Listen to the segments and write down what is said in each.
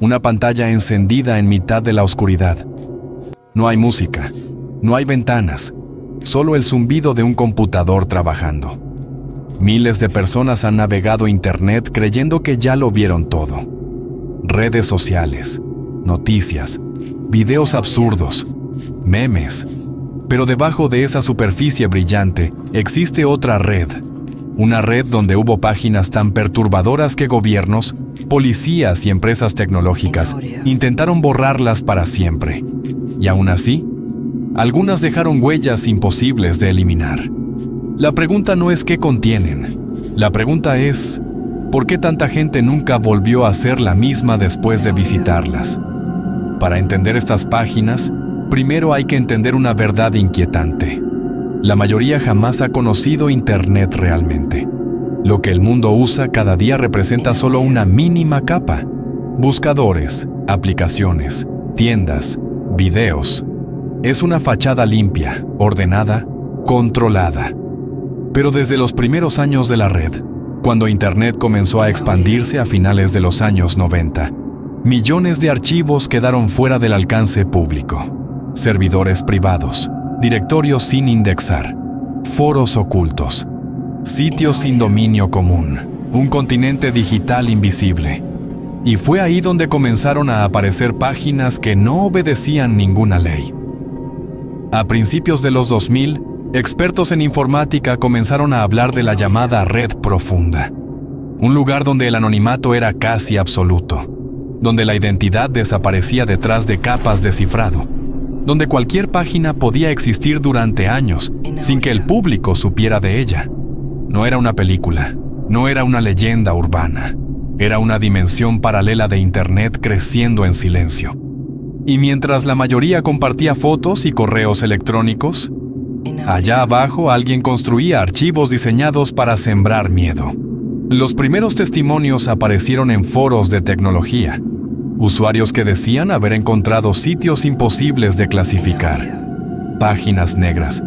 una pantalla encendida en mitad de la oscuridad. No hay música, no hay ventanas, solo el zumbido de un computador trabajando. Miles de personas han navegado Internet creyendo que ya lo vieron todo. Redes sociales, noticias, videos absurdos, memes. Pero debajo de esa superficie brillante existe otra red. Una red donde hubo páginas tan perturbadoras que gobiernos, policías y empresas tecnológicas intentaron borrarlas para siempre. Y aún así, algunas dejaron huellas imposibles de eliminar. La pregunta no es qué contienen. La pregunta es, ¿por qué tanta gente nunca volvió a ser la misma después de visitarlas? Para entender estas páginas, primero hay que entender una verdad inquietante. La mayoría jamás ha conocido Internet realmente. Lo que el mundo usa cada día representa solo una mínima capa. Buscadores, aplicaciones, tiendas, videos. Es una fachada limpia, ordenada, controlada. Pero desde los primeros años de la red, cuando Internet comenzó a expandirse a finales de los años 90, millones de archivos quedaron fuera del alcance público. Servidores privados, directorios sin indexar, foros ocultos, sitios sin dominio común, un continente digital invisible. Y fue ahí donde comenzaron a aparecer páginas que no obedecían ninguna ley. A principios de los 2000, expertos en informática comenzaron a hablar de la llamada red profunda, un lugar donde el anonimato era casi absoluto, donde la identidad desaparecía detrás de capas de cifrado, donde cualquier página podía existir durante años sin que el público supiera de ella. No era una película, no era una leyenda urbana, era una dimensión paralela de Internet creciendo en silencio. Y mientras la mayoría compartía fotos y correos electrónicos, allá abajo alguien construía archivos diseñados para sembrar miedo. Los primeros testimonios aparecieron en foros de tecnología. Usuarios que decían haber encontrado sitios imposibles de clasificar. Páginas negras,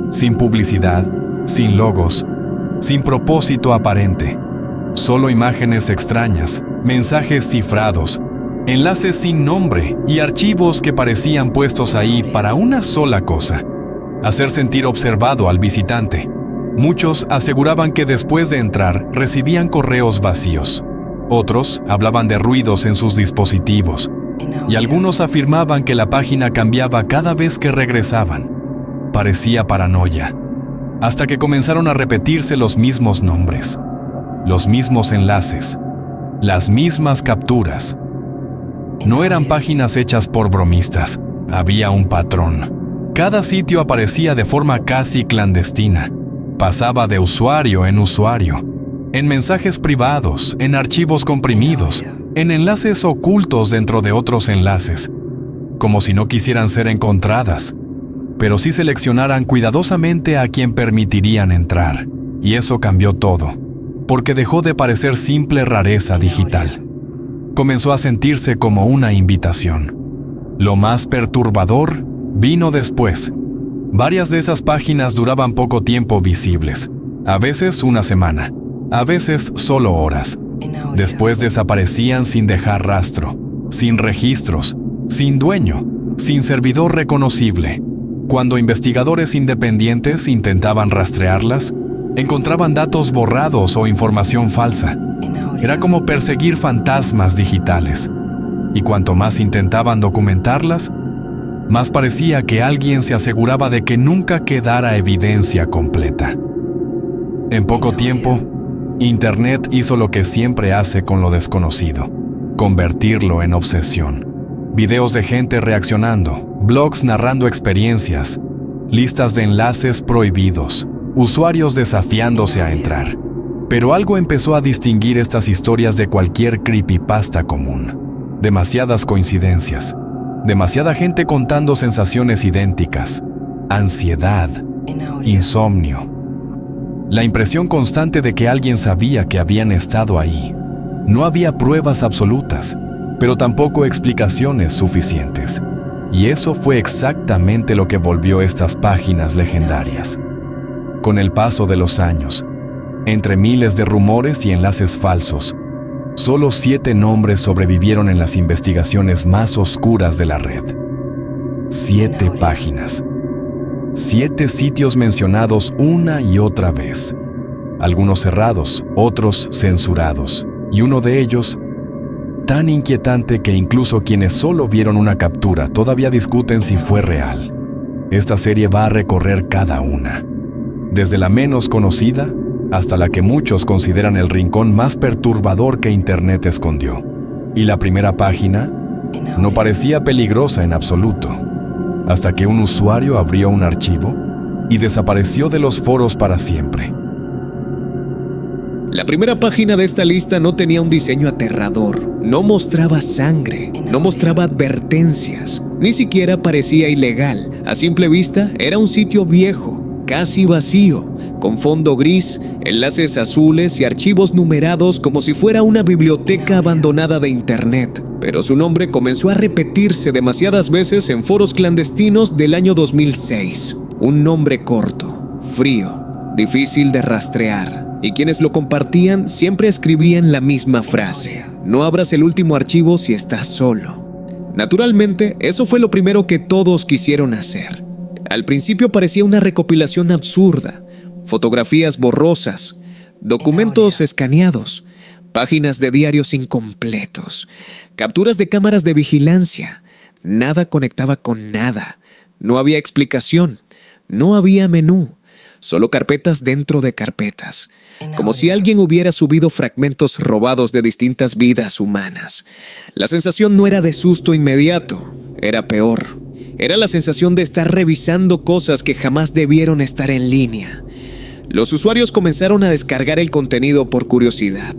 sin publicidad, sin logos, sin propósito aparente. Solo imágenes extrañas, mensajes cifrados, enlaces sin nombre y archivos que parecían puestos ahí para una sola cosa: hacer sentir observado al visitante. Muchos aseguraban que después de entrar recibían correos vacíos. Otros hablaban de ruidos en sus dispositivos. Y algunos afirmaban que la página cambiaba cada vez que regresaban. Parecía paranoia. Hasta que comenzaron a repetirse los mismos nombres, los mismos enlaces, las mismas capturas. No eran páginas hechas por bromistas. Había un patrón. Cada sitio aparecía de forma casi clandestina. Pasaba de usuario, en mensajes privados, en archivos comprimidos, en enlaces ocultos dentro de otros enlaces, como si no quisieran ser encontradas, pero sí seleccionaran cuidadosamente a quien permitirían entrar. Y eso cambió todo, porque dejó de parecer simple rareza digital. Comenzó a sentirse como una invitación. Lo más perturbador vino después. Varias de esas páginas duraban poco tiempo visibles, a veces una semana, a veces solo horas. Después desaparecían sin dejar rastro, sin registros, sin dueño, sin servidor reconocible. Cuando investigadores independientes intentaban rastrearlas, encontraban datos borrados o información falsa. Era como perseguir fantasmas digitales. Y cuanto más intentaban documentarlas, más parecía que alguien se aseguraba de que nunca quedara evidencia completa. En poco tiempo, Internet hizo lo que siempre hace con lo desconocido: convertirlo en obsesión. Videos de gente reaccionando, blogs narrando experiencias, listas de enlaces prohibidos, usuarios desafiándose a entrar. Pero algo empezó a distinguir estas historias de cualquier creepypasta común. Demasiadas coincidencias, demasiada gente contando sensaciones idénticas, ansiedad, insomnio. La impresión constante de que alguien sabía que habían estado ahí. No había pruebas absolutas, pero tampoco explicaciones suficientes. Y eso fue exactamente lo que volvió estas páginas legendarias. Con el paso de los años, entre miles de rumores y enlaces falsos, Solo 7 nombres sobrevivieron en las investigaciones más oscuras de la red. 7 páginas. 7 sitios mencionados una y otra vez. Algunos cerrados, otros censurados. Y uno de ellos, tan inquietante que incluso quienes solo vieron una captura todavía discuten si fue real. Esta serie va a recorrer cada una, desde la menos conocida hasta la que muchos consideran el rincón más perturbador que Internet escondió. Y la primera página no parecía peligrosa en absoluto, hasta que un usuario abrió un archivo y desapareció de los foros para siempre. La primera página de esta lista no tenía un diseño aterrador, no mostraba sangre, no mostraba advertencias, ni siquiera parecía ilegal. A simple vista era un sitio viejo, casi vacío, con fondo gris, enlaces azules y archivos numerados como si fuera una biblioteca abandonada de Internet. Pero su nombre comenzó a repetirse demasiadas veces en foros clandestinos del año 2006. Un nombre corto, frío, difícil de rastrear. Y quienes lo compartían siempre escribían la misma frase: no abras el último archivo si estás solo. Naturalmente, eso fue lo primero que todos quisieron hacer. Al principio parecía una recopilación absurda: fotografías borrosas, documentos escaneados, páginas de diarios incompletos, capturas de cámaras de vigilancia. Nada conectaba con nada. No había explicación. No había menú. Solo carpetas dentro de carpetas, como si alguien hubiera subido fragmentos robados de distintas vidas humanas. La sensación no era de susto inmediato, era peor. Era la sensación de estar revisando cosas que jamás debieron estar en línea. Los usuarios comenzaron a descargar el contenido por curiosidad.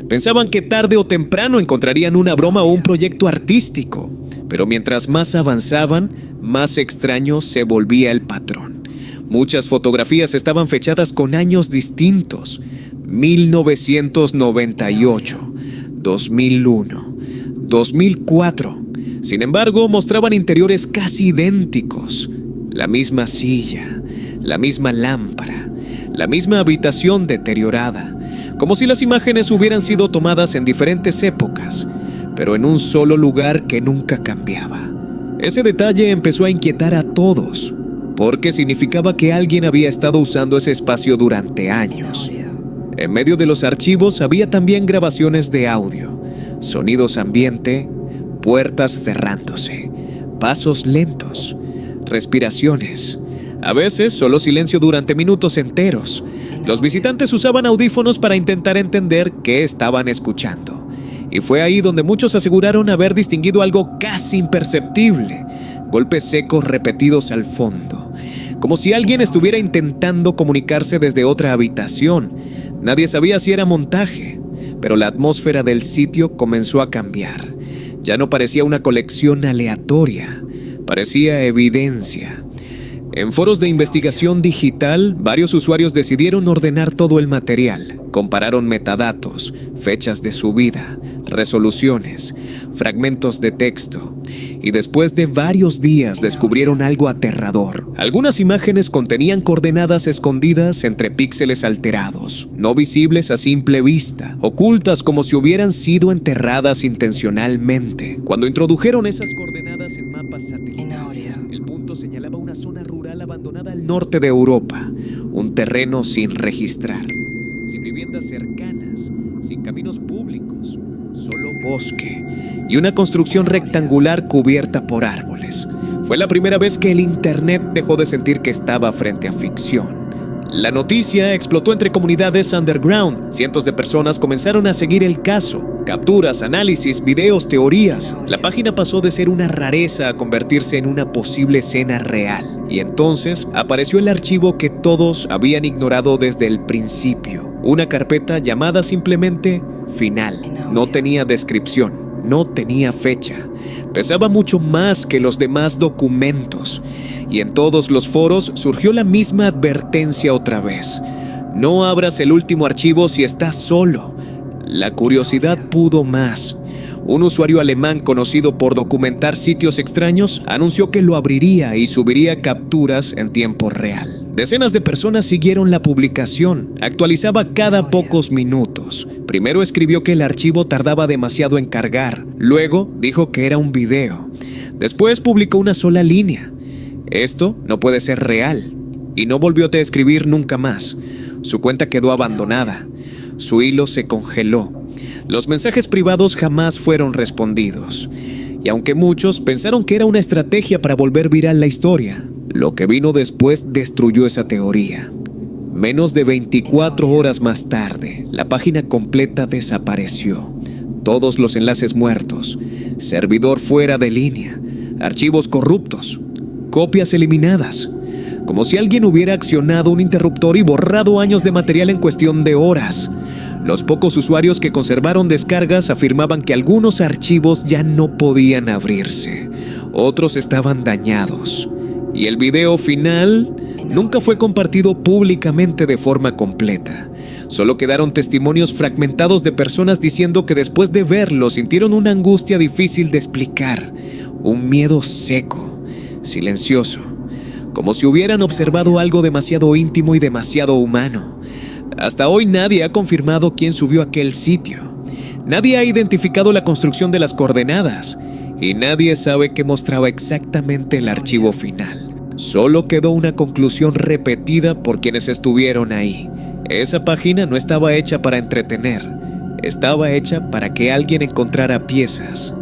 Pensaban que tarde o temprano encontrarían una broma o un proyecto artístico, pero mientras más avanzaban, más extraño se volvía el patrón. Muchas fotografías estaban fechadas con años distintos: 1998, 2001, 2004. Sin embargo, mostraban interiores casi idénticos: la misma silla, la misma lámpara, la misma habitación deteriorada, como si las imágenes hubieran sido tomadas en diferentes épocas, pero en un solo lugar que nunca cambiaba. Ese detalle empezó a inquietar a todos, porque significaba que alguien había estado usando ese espacio durante años. En medio de los archivos había también grabaciones de audio, sonidos ambiente, puertas cerrándose, pasos lentos, respiraciones. A veces solo silencio durante minutos enteros. Los visitantes usaban audífonos para intentar entender qué estaban escuchando. Y fue ahí donde muchos aseguraron haber distinguido algo casi imperceptible: golpes secos repetidos al fondo, como si alguien estuviera intentando comunicarse desde otra habitación. Nadie sabía si era montaje, pero la atmósfera del sitio comenzó a cambiar. Ya no parecía una colección aleatoria, parecía evidencia. En foros de investigación digital, varios usuarios decidieron ordenar todo el material. Compararon metadatos, fechas de subida, resoluciones, fragmentos de texto. Y después de varios días descubrieron algo aterrador. Algunas imágenes contenían coordenadas escondidas entre píxeles alterados, no visibles a simple vista, ocultas como si hubieran sido enterradas intencionalmente. Cuando introdujeron esas coordenadas en mapas satelitales, el punto señalaba una zona rural abandonada al norte de Europa, un terreno sin registrar, sin viviendas cercanas, sin caminos públicos, solo bosque y una construcción rectangular cubierta por árboles. Fue la primera vez que el Internet dejó de sentir que estaba frente a ficción. La noticia explotó entre comunidades underground. Cientos de personas comenzaron a seguir el caso. Capturas, análisis, videos, teorías. La página pasó de ser una rareza a convertirse en una posible escena real. Y entonces apareció el archivo que todos habían ignorado desde el principio. Una carpeta llamada simplemente Final. No tenía descripción, no tenía fecha. Pesaba mucho más que los demás documentos. Y en todos los foros surgió la misma advertencia otra vez: no abras el último archivo si estás solo. La curiosidad pudo más. Un usuario alemán conocido por documentar sitios extraños anunció que lo abriría y subiría capturas en tiempo real. Decenas de personas siguieron la publicación. Actualizaba cada pocos minutos. Primero escribió que el archivo tardaba demasiado en cargar, luego dijo que era un video. Después publicó una sola línea. Esto no puede ser real. Y no volvió a escribir nunca más. Su cuenta quedó abandonada. Su hilo se congeló. Los mensajes privados jamás fueron respondidos. Y aunque muchos pensaron que era una estrategia para volver viral la historia, lo que vino después destruyó esa teoría. Menos de 24 horas más tarde, la página completa desapareció. Todos los enlaces muertos, servidor fuera de línea, archivos corruptos, copias eliminadas. Como si alguien hubiera accionado un interruptor y borrado años de material en cuestión de horas. Los pocos usuarios que conservaron descargas afirmaban que algunos archivos ya no podían abrirse, otros estaban dañados. Y el video final nunca fue compartido públicamente de forma completa. Solo quedaron testimonios fragmentados de personas diciendo que después de verlo sintieron una angustia difícil de explicar, un miedo seco, silencioso, como si hubieran observado algo demasiado íntimo y demasiado humano. Hasta hoy nadie ha confirmado quién subió a aquel sitio. Nadie ha identificado la construcción de las coordenadas y nadie sabe qué mostraba exactamente el archivo final. Solo quedó una conclusión repetida por quienes estuvieron ahí. Esa página no estaba hecha para entretener, estaba hecha para que alguien encontrara piezas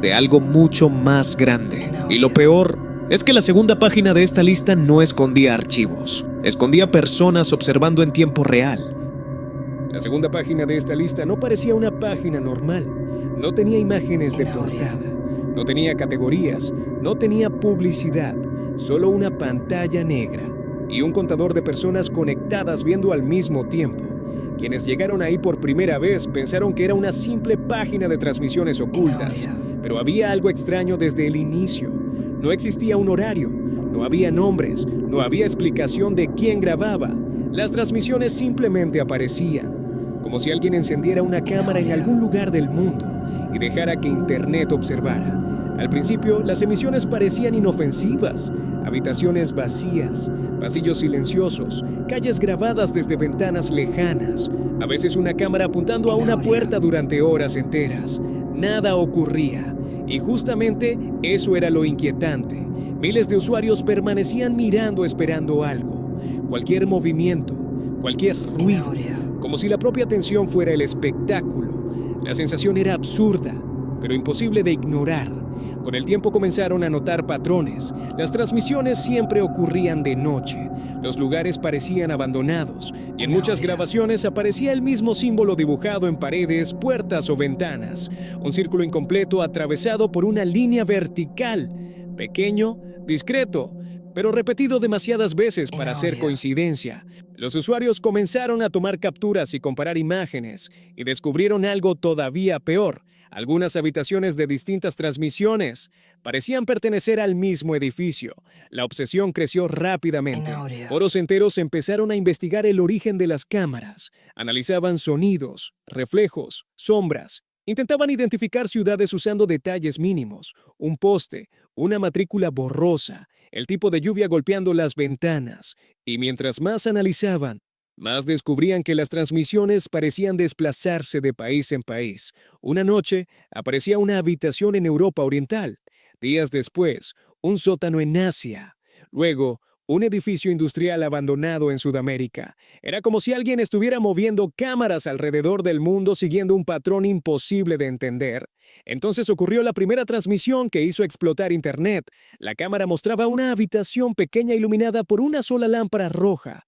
de algo mucho más grande. Y lo peor es que la segunda página de esta lista no escondía archivos, escondía personas observando en tiempo real. La segunda página de esta lista no parecía una página normal, no tenía imágenes de portada, no tenía categorías, no tenía publicidad, solo una pantalla negra y un contador de personas conectadas viendo al mismo tiempo. Quienes llegaron ahí por primera vez pensaron que era una simple página de transmisiones ocultas, pero había algo extraño desde el inicio. No existía un horario, no había nombres, no había explicación de quién grababa. Las transmisiones simplemente aparecían, como si alguien encendiera una cámara en algún lugar del mundo y dejara que Internet observara. Al principio, las emisiones parecían inofensivas, habitaciones vacías, pasillos silenciosos, calles grabadas desde ventanas lejanas, a veces una cámara apuntando a una puerta durante horas enteras. Nada ocurría, y justamente eso era lo inquietante. Miles de usuarios permanecían mirando esperando algo, cualquier movimiento, cualquier ruido, como si la propia atención fuera el espectáculo. La sensación era absurda, pero imposible de ignorar. Con el tiempo comenzaron a notar patrones. Las transmisiones siempre ocurrían de noche. Los lugares parecían abandonados y en muchas grabaciones aparecía el mismo símbolo dibujado en paredes, puertas o ventanas. Un círculo incompleto atravesado por una línea vertical. Pequeño, discreto, pero repetido demasiadas veces para ser coincidencia. Los usuarios comenzaron a tomar capturas y comparar imágenes y descubrieron algo todavía peor. Algunas habitaciones de distintas transmisiones parecían pertenecer al mismo edificio. La obsesión creció rápidamente. Foros enteros empezaron a investigar el origen de las cámaras. Analizaban sonidos, reflejos, sombras. Intentaban identificar ciudades usando detalles mínimos, un poste, una matrícula borrosa, el tipo de lluvia golpeando las ventanas. Y mientras más analizaban, más descubrían que las transmisiones parecían desplazarse de país en país. Una noche aparecía una habitación en Europa Oriental. Días después, un sótano en Asia. Luego, un edificio industrial abandonado en Sudamérica. Era como si alguien estuviera moviendo cámaras alrededor del mundo siguiendo un patrón imposible de entender. Entonces ocurrió la primera transmisión que hizo explotar Internet. La cámara mostraba una habitación pequeña iluminada por una sola lámpara roja.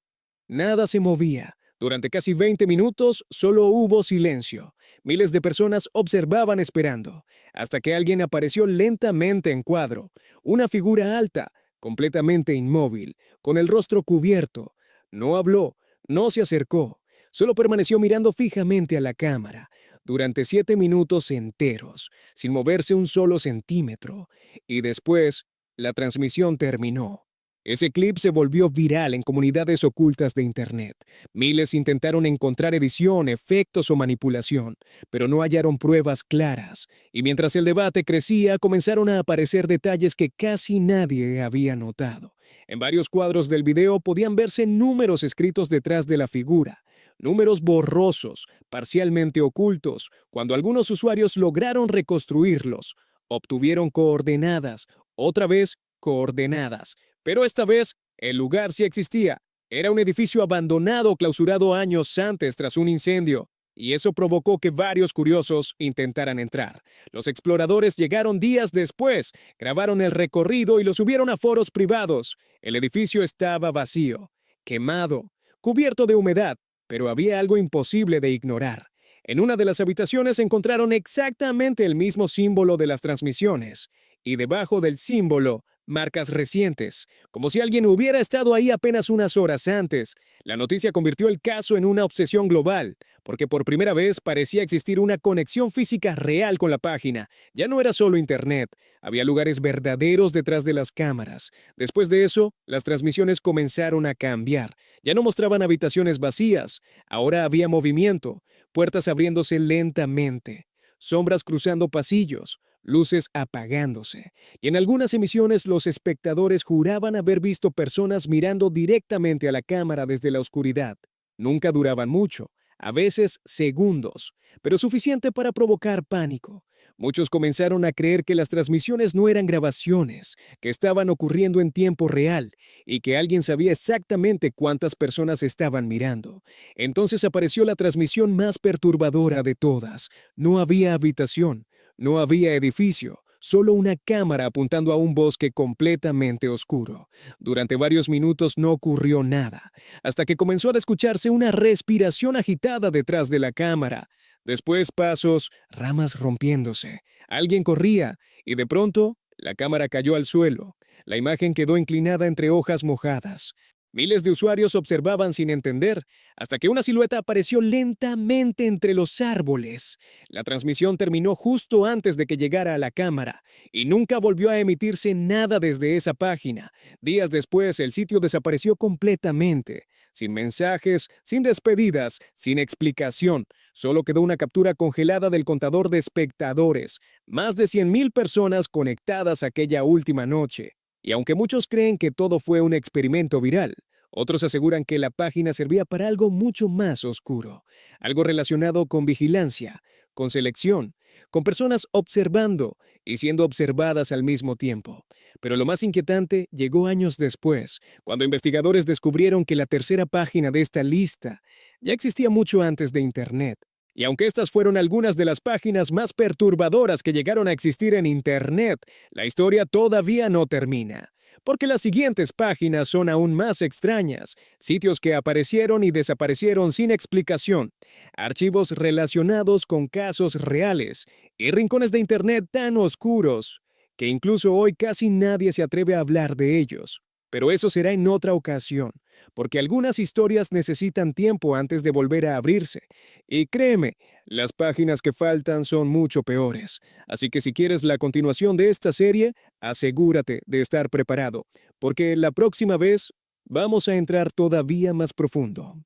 Nada se movía. Durante casi 20 minutos solo hubo silencio. Miles de personas observaban esperando, hasta que alguien apareció lentamente en cuadro. Una figura alta, completamente inmóvil, con el rostro cubierto. No habló, no se acercó, solo permaneció mirando fijamente a la cámara durante 7 minutos enteros, sin moverse un solo centímetro. Y después, la transmisión terminó. Ese clip se volvió viral en comunidades ocultas de Internet. Miles intentaron encontrar edición, efectos o manipulación, pero no hallaron pruebas claras. Y mientras el debate crecía, comenzaron a aparecer detalles que casi nadie había notado. En varios cuadros del video podían verse números escritos detrás de la figura. números borrosos, parcialmente ocultos. Cuando algunos usuarios lograron reconstruirlos, obtuvieron coordenadas, otra vez coordenadas. Pero esta vez, el lugar sí existía. Era un edificio abandonado clausurado años antes tras un incendio. Y eso provocó que varios curiosos intentaran entrar. Los exploradores llegaron días después, grabaron el recorrido y lo subieron a foros privados. El edificio estaba vacío, quemado, cubierto de humedad, pero había algo imposible de ignorar. En una de las habitaciones encontraron exactamente el mismo símbolo de las transmisiones, y debajo del símbolo, marcas recientes, como si alguien hubiera estado ahí apenas unas horas antes. La noticia convirtió el caso en una obsesión global, porque por primera vez parecía existir una conexión física real con la página. Ya no era solo Internet, había lugares verdaderos detrás de las cámaras. Después de eso, las transmisiones comenzaron a cambiar. Ya no mostraban habitaciones vacías, ahora había movimiento, puertas abriéndose lentamente, sombras cruzando pasillos, luces apagándose, y en algunas emisiones los espectadores juraban haber visto personas mirando directamente a la cámara desde la oscuridad. Nunca duraban mucho, a veces segundos, pero suficiente para provocar pánico. Muchos comenzaron a creer que las transmisiones no eran grabaciones, que estaban ocurriendo en tiempo real y que alguien sabía exactamente cuántas personas estaban mirando. Entonces apareció la transmisión más perturbadora de todas. No había habitación, no había edificio, solo una cámara apuntando a un bosque completamente oscuro. Durante varios minutos no ocurrió nada, hasta que comenzó a escucharse una respiración agitada detrás de la cámara. Después pasos, ramas rompiéndose. Alguien corría, y de pronto, la cámara cayó al suelo. La imagen quedó inclinada entre hojas mojadas. Miles de usuarios observaban sin entender, hasta que una silueta apareció lentamente entre los árboles. La transmisión terminó justo antes de que llegara a la cámara, y nunca volvió a emitirse nada desde esa página. Días después, el sitio desapareció completamente, sin mensajes, sin despedidas, sin explicación. Solo quedó una captura congelada del contador de espectadores, más de 100,000 personas conectadas aquella última noche. Y aunque muchos creen que todo fue un experimento viral, otros aseguran que la página servía para algo mucho más oscuro, algo relacionado con vigilancia, con selección, con personas observando y siendo observadas al mismo tiempo. Pero lo más inquietante llegó años después, cuando investigadores descubrieron que la tercera página de esta lista ya existía mucho antes de Internet. Y aunque estas fueron algunas de las páginas más perturbadoras que llegaron a existir en Internet, la historia todavía no termina, porque las siguientes páginas son aún más extrañas, sitios que aparecieron y desaparecieron sin explicación, archivos relacionados con casos reales y rincones de Internet tan oscuros que incluso hoy casi nadie se atreve a hablar de ellos. Pero eso será en otra ocasión, porque algunas historias necesitan tiempo antes de volver a abrirse. Y créeme, las páginas que faltan son mucho peores. Así que si quieres la continuación de esta serie, asegúrate de estar preparado, porque la próxima vez vamos a entrar todavía más profundo.